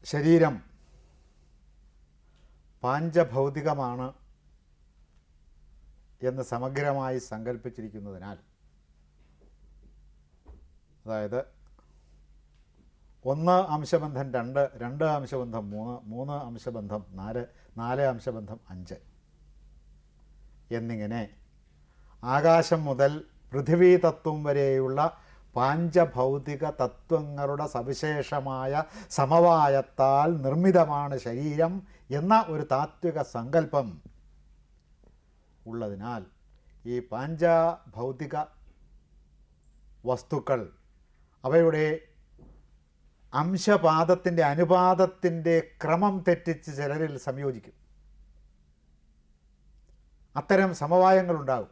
ശരീരം പാഞ്ചഭൗതികമാണ് എന്ന് സമഗ്രമായി സങ്കല്പിച്ചിരിക്കുന്നതിനാൽ, അതായത് 1 അംശബന്ധം 2, 2 അംശബന്ധം 3, 3 അംശബന്ധം 4, 4 അംശബന്ധം 5 എന്നിങ്ങനെ ആകാശം മുതൽ പൃഥിവീ തത്വം വരെയുള്ള പാഞ്ചഭൗതിക തത്വങ്ങളുടെ സവിശേഷമായ സമവായത്താൽ നിർമ്മിതമാണ് ശരീരം എന്ന ഒരു താത്വിക സങ്കല്പം ഉള്ളതിനാൽ ഈ പാഞ്ചഭൗതിക വസ്തുക്കൾ അവയുടെ അംശപാദത്തിൻ്റെ അനുപാതത്തിൻ്റെ ക്രമം തെറ്റിച്ച് ചിലരിൽ സംയോജിക്കും. അത്തരം സമവായങ്ങളുണ്ടാകും.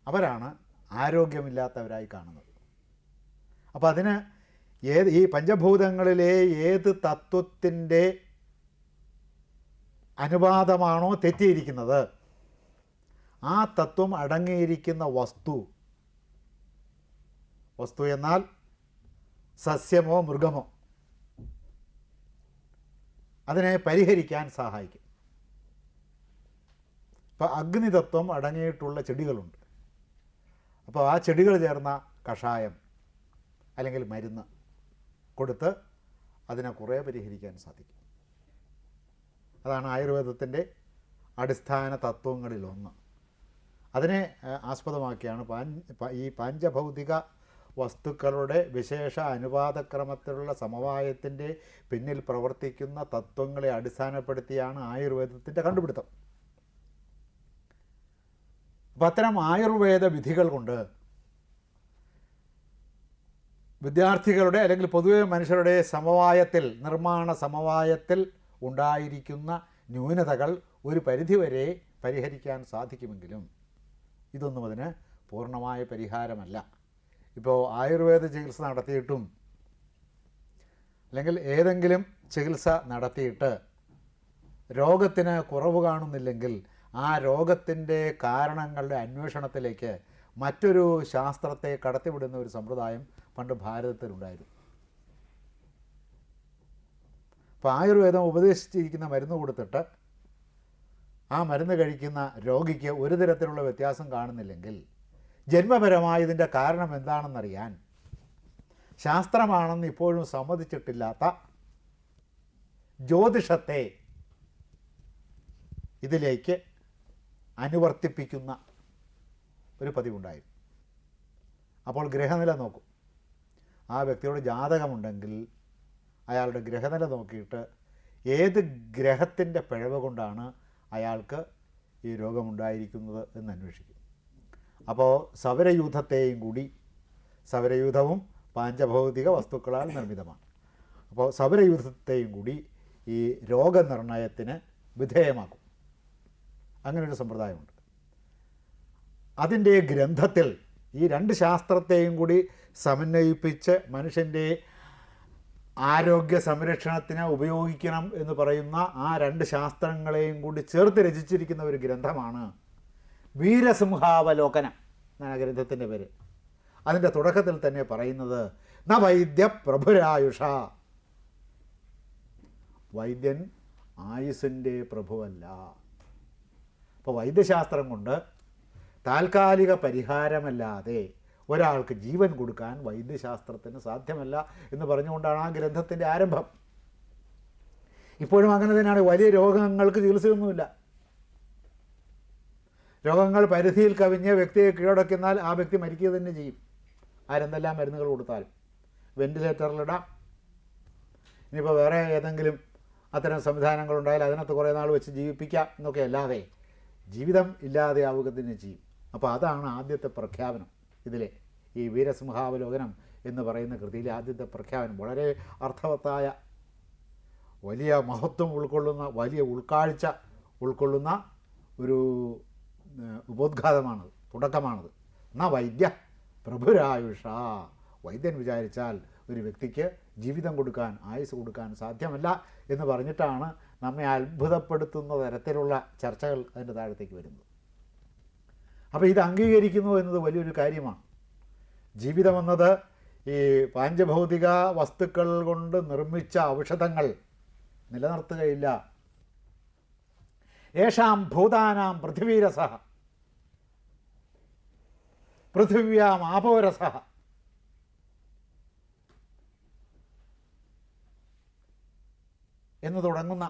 അവരാണ് ആരോഗ്യമില്ലാത്തവരായി കാണുന്നത്. അപ്പോൾ അതിന് ഈ പഞ്ചഭൂതങ്ങളിലെ ഏത് തത്വത്തിൻ്റെ അനുപാതമാണോ തെറ്റിയിരിക്കുന്നത്, ആ തത്വം അടങ്ങിയിരിക്കുന്ന വസ്തു എന്നാൽ സസ്യമോ മൃഗമോ അതിനെ പരിഹരിക്കാൻ സഹായിക്കും. ഇപ്പോൾ അഗ്നിതത്വം അടങ്ങിയിട്ടുള്ള ചെടികളുണ്ട്. അപ്പോൾ ആ ചെടികൾ ചേർന്ന കഷായം അല്ലെങ്കിൽ മരുന്ന് കൊടുത്ത് അതിനെ കുറേ പരിഹരിക്കാൻ സാധിക്കും. അതാണ് ആയുർവേദത്തിൻ്റെ അടിസ്ഥാന തത്വങ്ങളിലൊന്ന്. അതിനെ ആസ്പദമാക്കിയാണ് ഈ പാഞ്ചഭൗതിക വസ്തുക്കളുടെ വിശേഷ അനുപാതക്രമത്തിലുള്ള സമവായത്തിൻ്റെ പിന്നിൽ പ്രവർത്തിക്കുന്ന തത്വങ്ങളെ അടിസ്ഥാനപ്പെടുത്തിയാണ് ആയുർവേദത്തിൻ്റെ കണ്ടുപിടുത്തം. അപ്പം അത്തരം ആയുർവേദ വിധികൾ കൊണ്ട് വിദ്യാർത്ഥികളുടെ അല്ലെങ്കിൽ പൊതുവെ മനുഷ്യരുടെ നിർമ്മാണ സമവായത്തിൽ ഉണ്ടായിരിക്കുന്ന ന്യൂനതകൾ ഒരു പരിധിവരെ പരിഹരിക്കാൻ സാധിക്കുമെങ്കിലും ഇതൊന്നും അതിന് പൂർണ്ണമായ പരിഹാരമല്ല. ഇപ്പോൾ ആയുർവേദ ചികിത്സ നടത്തിയിട്ടും അല്ലെങ്കിൽ ഏതെങ്കിലും ചികിത്സ നടത്തിയിട്ട് രോഗത്തിന് കുറവ് കാണുന്നില്ലെങ്കിൽ ആ രോഗത്തിൻ്റെ കാരണങ്ങളുടെ അന്വേഷണത്തിലേക്ക് മറ്റൊരു ശാസ്ത്രത്തെ കടത്തിവിടുന്ന ഒരു സമ്പ്രദായം പണ്ട് ഭാരതത്തിലുണ്ടായിരുന്നു. അപ്പോൾ ആയുർവേദം ഉപദേശിച്ചിരിക്കുന്ന മരുന്ന് കൊടുത്തിട്ട് ആ മരുന്ന് കഴിക്കുന്ന രോഗിക്ക് ഒരു തരത്തിലുള്ള വ്യത്യാസം കാണുന്നില്ലെങ്കിൽ ജന്മപരമായി ഇതിൻ്റെ കാരണം എന്താണെന്നറിയാൻ ശാസ്ത്രമാണെന്ന് ഇപ്പോഴും സമ്മതിച്ചിട്ടില്ലാത്ത ജ്യോതിഷത്തെ ഇതിലേക്ക് അനുവർത്തിപ്പിക്കുന്ന ഒരു പതിവുണ്ടായിരുന്നു. അപ്പോൾ ഗ്രഹനില നോക്കും. ആ വ്യക്തിയുടെ ജാതകമുണ്ടെങ്കിൽ അയാളുടെ ഗ്രഹനില നോക്കിയിട്ട് ഏത് ഗ്രഹത്തിൻ്റെ പിഴവ് കൊണ്ടാണ് അയാൾക്ക് ഈ രോഗമുണ്ടായിരിക്കുന്നത് എന്ന് അന്വേഷിക്കും. അപ്പോൾ സൗരയൂഥവും പാഞ്ചഭൗതിക വസ്തുക്കളാൽ നിർമ്മിതമാണ്. അപ്പോൾ സൗരയൂഥത്തെയും കൂടി ഈ രോഗനിർണയത്തിന് വിധേയമാക്കും. അങ്ങനൊരു സമ്പ്രദായമുണ്ട്. അതിൻ്റെ ഗ്രന്ഥത്തിൽ ഈ രണ്ട് ശാസ്ത്രത്തെയും കൂടി സമന്വയിപ്പിച്ച് മനുഷ്യൻ്റെ ആരോഗ്യ സംരക്ഷണത്തിന് ഉപയോഗിക്കണം എന്ന് പറയുന്ന ആ രണ്ട് ശാസ്ത്രങ്ങളെയും കൂടി ചേർത്ത് രചിച്ചിരിക്കുന്ന ഒരു ഗ്രന്ഥമാണ് വീരസിംഹാവലോകനം എന്നാണ് ഗ്രന്ഥത്തിൻ്റെ പേര്. അതിൻ്റെ തുടക്കത്തിൽ തന്നെ പറയുന്നത് ന വൈദ്യ പ്രഭുരായുഷ, വൈദ്യൻ ആയുസിൻ്റെ പ്രഭുവല്ല. അപ്പോൾ വൈദ്യശാസ്ത്രം കൊണ്ട് താൽക്കാലിക പരിഹാരമല്ലാതെ ഒരാൾക്ക് ജീവൻ കൊടുക്കാൻ വൈദ്യശാസ്ത്രത്തിന് സാധ്യമല്ല എന്ന് പറഞ്ഞുകൊണ്ടാണ് ആ ഗ്രന്ഥത്തിൻ്റെ ആരംഭം. ഇപ്പോഴും അങ്ങനെ തന്നെയാണ്. വലിയ രോഗങ്ങൾക്ക് ചികിത്സയൊന്നുമില്ല. രോഗങ്ങൾ പരിധിയിൽ കവിഞ്ഞ് വ്യക്തിയെ കീഴടക്കിയാൽ ആ വ്യക്തി മരിക്കുക തന്നെ ചെയ്യും. ആരെന്തെല്ലാം മരുന്നുകൾ കൊടുത്താലും വെന്റിലേറ്ററിലിടാം. ഇനിയിപ്പോൾ വേറെ ഏതെങ്കിലും അത്തരം സംവിധാനങ്ങളുണ്ടായാൽ അതിനകത്ത് കുറേ നാൾ വെച്ച് ജീവിപ്പിക്കാം എന്നൊക്കെ അല്ലാതെ ജീവിതം ഇല്ലാതെയാവുക തന്നെ ചെയ്യും. അപ്പോൾ അതാണ് ആദ്യത്തെ പ്രഖ്യാപനം. ഇതിലെ ഈ വീരസിംഹാവലോകനം എന്ന് പറയുന്ന കൃതിയിലെ ആദ്യത്തെ പ്രഖ്യാപനം വളരെ അർത്ഥവത്തായ, വലിയ മഹത്വം ഉൾക്കൊള്ളുന്ന, വലിയ ഉൾക്കാഴ്ച ഉൾക്കൊള്ളുന്ന ഒരു ഉപോദ്ഘാതമാണത്, തുടക്കമാണത്. ന വൈദ്യ പ്രഭുരായുഷ, വൈദ്യൻ വിചാരിച്ചാൽ ഒരു വ്യക്തിക്ക് ജീവിതം കൊടുക്കാൻ, ആയുസ് കൊടുക്കാൻ സാധ്യമല്ല എന്ന് പറഞ്ഞിട്ടാണ് നമ്മെ അത്ഭുതപ്പെടുത്തുന്ന തരത്തിലുള്ള ചർച്ചകൾ അതിൻ്റെ താഴത്തേക്ക് വരുന്നത്. അപ്പോൾ ഇത് അംഗീകരിക്കുന്നു എന്നത് വലിയൊരു കാര്യമാണ്. ജീവിതമെന്നത് ഈ പാഞ്ചഭൗതിക വസ്തുക്കൾ കൊണ്ട് നിർമ്മിച്ച ഔഷധങ്ങൾ നിലനിർത്തുകയില്ല. യേഷാം ഭൂതാനാം പൃഥിവീരസഃ പൃഥിവ്യാം ആപോരസഃ എന്ന് തുടങ്ങുന്ന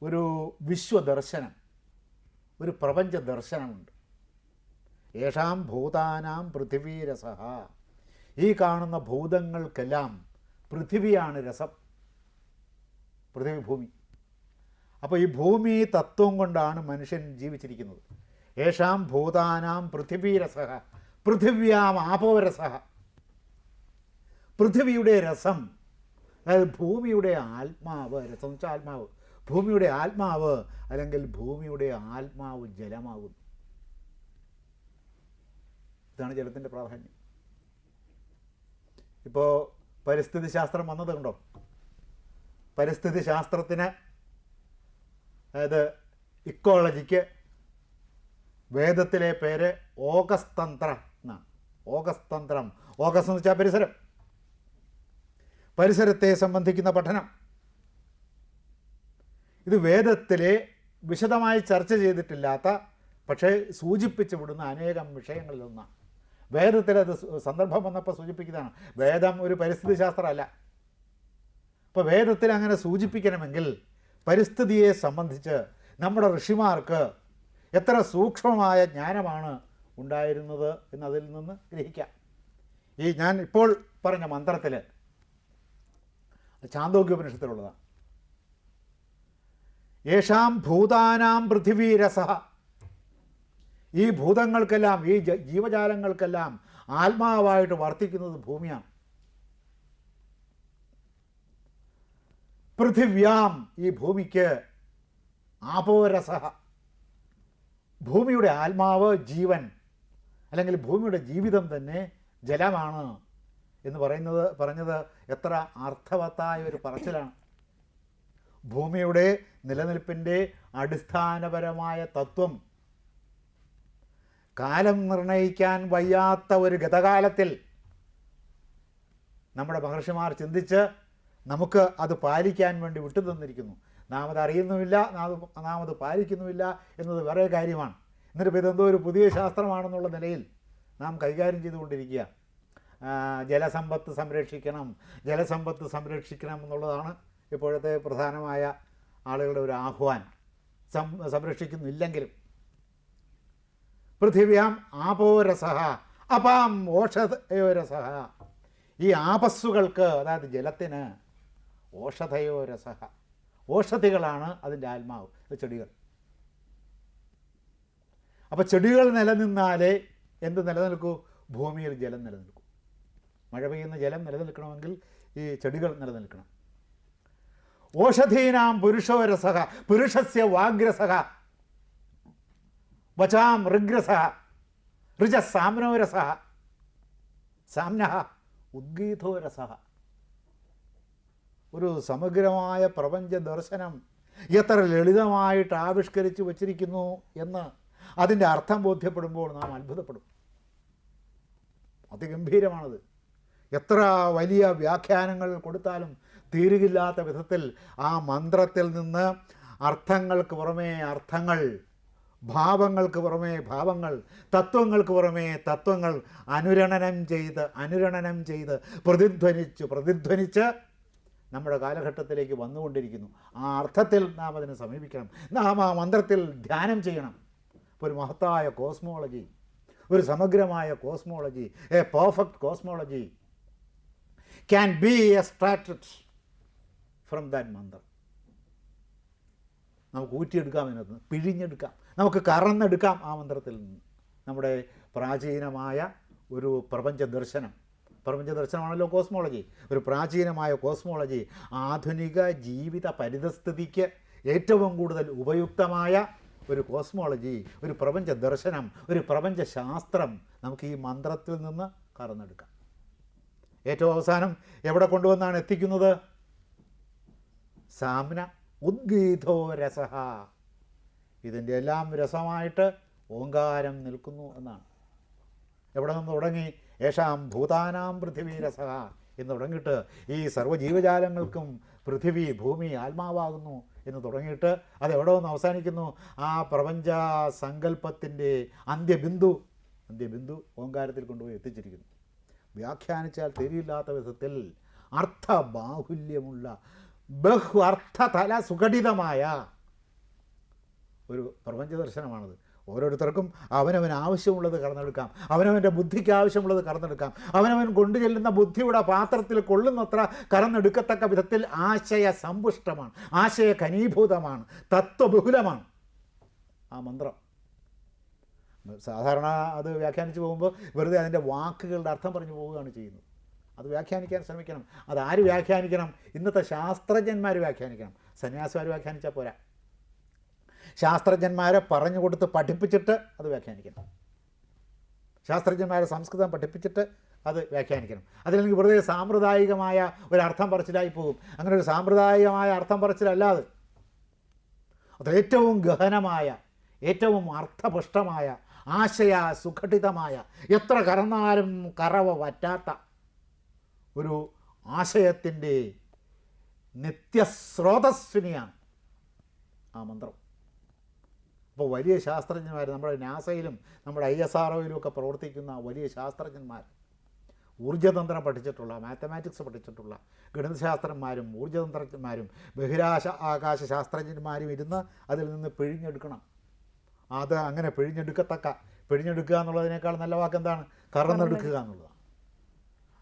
ഒരു വിശ്വദർശനം, ഒരു പ്രപഞ്ച ദർശനമുണ്ട്. യേഷാം ഭൂതാനാം പൃഥിവീരസഃ. ഈ കാണുന്ന ഭൂതങ്ങൾക്കെല്ലാം പൃഥിവിയാണ് രസം, പൃഥിവി ഭൂമി. അപ്പോൾ ഈ ഭൂമി തത്വം കൊണ്ടാണ് മനുഷ്യൻ ജീവിച്ചിരിക്കുന്നത്. യേഷാം ഭൂതാനാം പൃഥിവീരസഃ പൃഥിവ്യാം ആപോരസഃ. പൃഥിവിയുടെ രസം, അതായത് ഭൂമിയുടെ ആത്മാവ്, രസം എന്ന് വെച്ചാൽ ആത്മാവ്, ഭൂമിയുടെ ആത്മാവ് അല്ലെങ്കിൽ ഭൂമിയുടെ ആത്മാവ് ജലമാകുന്നു. ഇതാണ് ജലത്തിൻ്റെ പ്രാധാന്യം. ഇപ്പോൾ പരിസ്ഥിതി ശാസ്ത്രം വന്നത് കണ്ടോ? പരിസ്ഥിതി ശാസ്ത്രത്തിന്, അതായത് ഇക്കോളജിക്ക് വേദത്തിലെ പേര് ഓഗസ് തന്ത്ര എന്നാണ്. ഓഗസ് തന്ത്രം, ഓഗസ് എന്ന് വെച്ചാൽ പരിസരം, പരിസരത്തെ സംബന്ധിക്കുന്ന പഠനം. ഇത് വേദത്തിലെ വിശദമായി ചർച്ച ചെയ്തിട്ടില്ലാത്ത പക്ഷേ സൂചിപ്പിച്ചു വിടുന്ന അനേകം വിഷയങ്ങളിലൊന്നാണ്. വേദത്തിൽ അത് സന്ദർഭം വന്നപ്പോൾ സൂചിപ്പിക്കുന്നതാണ്. വേദം ഒരു പരിസ്ഥിതി ശാസ്ത്രമല്ല. അപ്പോൾ വേദത്തിൽ അങ്ങനെ സൂചിപ്പിക്കണമെങ്കിൽ പരിസ്ഥിതിയെ സംബന്ധിച്ച് നമ്മുടെ ഋഷിമാർക്ക് എത്ര സൂക്ഷ്മമായ ജ്ഞാനമാണ് ഉണ്ടായിരുന്നത് എന്നതിൽ നിന്ന് ഗ്രഹിക്കാം. ഈ ഞാൻ ഇപ്പോൾ പറഞ്ഞ മന്ത്രത്തിൽ ഛാന്തോക്യോപനിഷത്തിലുള്ളതാണ്. യേഷാം ഭൂതാനാം പൃഥിവീരസഃ. ഈ ഭൂതങ്ങൾക്കെല്ലാം, ഈ ജീവജാലങ്ങൾക്കെല്ലാം ആത്മാവായിട്ട് വർത്തിക്കുന്നത് ഭൂമിയാണ്. പൃഥിവ്യാം, ഈ ഭൂമിക്ക് ആപോരസഃ. ഭൂമിയുടെ ആത്മാവ് ജീവൻ, അല്ലെങ്കിൽ ഭൂമിയുടെ ജീവിതം തന്നെ ജലമാണ് എന്ന് പറഞ്ഞത് എത്ര അർത്ഥവത്തായ ഒരു പറച്ചിലാണ്. ഭൂമിയുടെ നിലനിൽപ്പിൻ്റെ അടിസ്ഥാനപരമായ തത്വം കാലം നിർണയിക്കാൻ വയ്യാത്ത ഒരു ഗതകാലത്തിൽ നമ്മുടെ മഹർഷിമാർ ചിന്തിച്ച് നമുക്ക് അത് പാലിക്കാൻ വേണ്ടി വിട്ടു തന്നിരിക്കുന്നു. നാം അത് അറിയുന്നുമില്ല, നാം അത് പാലിക്കുന്നുമില്ല എന്നത് വേറെ കാര്യമാണ്. എന്നിട്ട് ഇതെന്തോ ഒരു പുതിയ ശാസ്ത്രമാണെന്നുള്ള നിലയിൽ നാം കൈകാര്യം ചെയ്തുകൊണ്ടിരിക്കുക. ജലസമ്പത്ത് സംരക്ഷിക്കണം, ജലസമ്പത്ത് സംരക്ഷിക്കണം എന്നുള്ളതാണ് ഇപ്പോഴത്തെ പ്രധാനമായ ആളുകളുടെ ഒരു ആഹ്വാനം. സംരക്ഷിക്കുന്നില്ലെങ്കിലും പൃഥിവ്യാം ആപോരസഃ അപാം ഓഷധയോരസഃ. ഈ ആപസ്സുകൾക്ക്, അതായത് ജലത്തിന് ഓഷധയോരസഃ, ഓഷധികളാണ് അതിൻ്റെ ആത്മാവ്, ചെടികൾ. അപ്പോൾ ചെടികൾ നിലനിന്നാലേ എന്ത് നിലനിൽക്കൂ? ഭൂമിയിൽ ജലം നിലനിൽക്കും. മഴ പെയ്യുന്ന ജലം നിലനിൽക്കണമെങ്കിൽ ഈ ചെടികൾ നിലനിൽക്കണം. ഓഷധീനാം പുരുഷോരസഃ പുരുഷസ്യ വാഗ്രസഃ വചാം ഋഗ്രസഃ ഋജസാമ്നോരസഃ സാമ്നഃ ഉദ്ഗീതോരസഃ. ഒരു സമഗ്രമായ പ്രപഞ്ച ദർശനം എത്ര ലളിതമായിട്ട് ആവിഷ്കരിച്ച് വച്ചിരിക്കുന്നു എന്ന് അതിൻ്റെ അർത്ഥം ബോധ്യപ്പെടുമ്പോൾ നാം അത്ഭുതപ്പെടും. അതിഗംഭീരമാണത്. എത്ര വലിയ വ്യാഖ്യാനങ്ങൾ കൊടുത്താലും തീരുകില്ലാത്ത വിധത്തിൽ ആ മന്ത്രത്തിൽ നിന്ന് അർത്ഥങ്ങൾക്ക് പുറമേ അർത്ഥങ്ങൾ, ഭാവങ്ങൾക്ക് പുറമേ ഭാവങ്ങൾ, തത്വങ്ങൾക്ക് പുറമേ തത്വങ്ങൾ അനുരണനം ചെയ്ത് പ്രതിധ്വനിച്ച് നമ്മുടെ കാലഘട്ടത്തിലേക്ക് വന്നുകൊണ്ടിരിക്കുന്നു. ആ അർത്ഥത്തിൽ നാം അതിനെ സമീപിക്കണം. നാം ആ മന്ത്രത്തിൽ ധ്യാനം ചെയ്യണം. ഒരു മഹത്തായ കോസ്മോളജി, ഒരു സമഗ്രമായ cosmology, A perfect cosmology can be extracted from that മന്ത്രം. നമുക്ക് ഊറ്റിയെടുക്കാം, അതിനകത്ത് പിഴിഞ്ഞെടുക്കാം, നമുക്ക് കറന്നെടുക്കാം ആ മന്ത്രത്തിൽ നിന്ന്. നമ്മുടെ പ്രാചീനമായ ഒരു പ്രപഞ്ച ദർശനമാണല്ലോ കോസ്മോളജി. ഒരു പ്രാചീനമായ കോസ്മോളജി ആധുനിക ജീവിത പരിതസ്ഥിതിക്ക് ഏറ്റവും കൂടുതൽ ഉപയുക്തമായ ഒരു കോസ്മോളജി, ഒരു പ്രപഞ്ച ദർശനം, ഒരു പ്രപഞ്ച ശാസ്ത്രം നമുക്ക് ഈ മന്ത്രത്തിൽ നിന്ന് കറന്നെടുക്കാം. ഏറ്റവും അവസാനം എവിടെ കൊണ്ടുവന്നാണ് എത്തിക്കുന്നത്? സാമ്ന ഉദ്ഗീതോ രസഃ. ഇതിൻ്റെ എല്ലാം രസമായിട്ട് ഓങ്കാരം നിൽക്കുന്നു എന്നാണ്. എവിടെ നിന്ന് തുടങ്ങി യേഷാം ഭൂതാനാം പൃഥിവീരസഹ എന്ന് തുടങ്ങിയിട്ട് ഈ സർവ്വജീവജാലങ്ങൾക്കും പൃഥിവി ഭൂമി ആത്മാവാകുന്നു എന്ന് തുടങ്ങിയിട്ട് അതെവിടെ വന്ന് അവസാനിക്കുന്നു? ആ പ്രപഞ്ച സങ്കല്പത്തിൻ്റെ അന്ത്യബിന്ദു ഓങ്കാരത്തിൽ കൊണ്ടുപോയി എത്തിച്ചിരിക്കുന്നു. വ്യാഖ്യാനിച്ചാൽ തിരിയില്ലാത്ത വിധത്തിൽ അർത്ഥബാഹുല്യമുള്ള അർത്ഥതല സുഘടിതമായ ഒരു പ്രപഞ്ച ദർശനമാണത്. ഓരോരുത്തർക്കും അവനവൻ ആവശ്യമുള്ളത് കറന്നെടുക്കാം, അവനവൻ്റെ ബുദ്ധിക്ക് ആവശ്യമുള്ളത് കറന്നെടുക്കാം, അവനവൻ കൊണ്ടു ചെല്ലുന്ന ബുദ്ധിയുടെ പാത്രത്തിൽ കൊള്ളുന്നത്ര കറന്നെടുക്കത്തക്ക വിധത്തിൽ ആശയ സമ്പുഷ്ടമാണ്, ആശയ ഘനീഭൂതമാണ്, തത്വബഹുലമാണ് ആ മന്ത്രം. സാധാരണ അത് വ്യാഖ്യാനിച്ച് പോകുമ്പോൾ വെറുതെ അതിൻ്റെ വാക്കുകളുടെ അർത്ഥം പറഞ്ഞു പോവുകയാണ് ചെയ്യുന്നത്. അത് വ്യാഖ്യാനിക്കാൻ ശ്രമിക്കണം. അതാര് വ്യാഖ്യാനിക്കണം? ഇന്നത്തെ ശാസ്ത്രജ്ഞന്മാർ വ്യാഖ്യാനിക്കണം. സന്യാസിമാർ വ്യാഖ്യാനിച്ചാൽ പോരാ. ശാസ്ത്രജ്ഞന്മാരെ പറഞ്ഞു കൊടുത്ത് പഠിപ്പിച്ചിട്ട് അത് വ്യാഖ്യാനിക്കണം. ശാസ്ത്രജ്ഞന്മാരെ സംസ്കൃതം പഠിപ്പിച്ചിട്ട് അത് വ്യാഖ്യാനിക്കണം. അതില്ലെങ്കിൽ വെറുതെ സാമ്പ്രദായികമായ ഒരർത്ഥം പറച്ചിലായി പോകും. അങ്ങനെ ഒരു സാമ്പ്രദായികമായ അർത്ഥം പറച്ചിലല്ലാതെ അത് ഏറ്റവും ഗഹനമായ, ഏറ്റവും അർത്ഥപുഷ്ടമായ, ആശയ സുഘടിതമായ, എത്ര കറന്നാലും കറവ വറ്റാത്ത ഒരു ആശയത്തിൻ്റെ നിത്യസ്രോതസ്വിനിയാണ് ആ മന്ത്രം. അപ്പോൾ വലിയ ശാസ്ത്രജ്ഞന്മാർ, നമ്മുടെ നാസയിലും നമ്മുടെ ISROയിലും ഒക്കെ പ്രവർത്തിക്കുന്ന വലിയ ശാസ്ത്രജ്ഞന്മാർ, ഊർജ്ജതന്ത്രം പഠിച്ചിട്ടുള്ള, മാത്തമാറ്റിക്സ് പഠിച്ചിട്ടുള്ള ഗണിതശാസ്ത്രന്മാരും ഊർജ്ജതന്ത്രജ്ഞന്മാരും ബഹിരാകാശ ശാസ്ത്രജ്ഞന്മാരും ഇരുന്ന് അതിൽ നിന്ന് പിഴിഞ്ഞെടുക്കണം. അത് അങ്ങനെ പിഴിഞ്ഞെടുക്കുക എന്നുള്ളതിനേക്കാൾ നല്ല വാക്ക് എന്താണ്? കറന്നെടുക്കുക എന്നുള്ളതാണ്.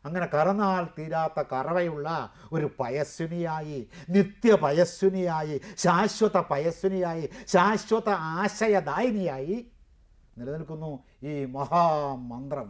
അങ്ങനെ കറന്നാൽ തീരാത്ത കറവയുള്ള ഒരു പയസ്വിനിയായി, നിത്യപയസ്വിനിയായി, ശാശ്വത പയസ്വിനിയായി, ശാശ്വത ആശയദായിനിയായി നിലനിൽക്കുന്നു ഈ മഹാമന്ത്രം.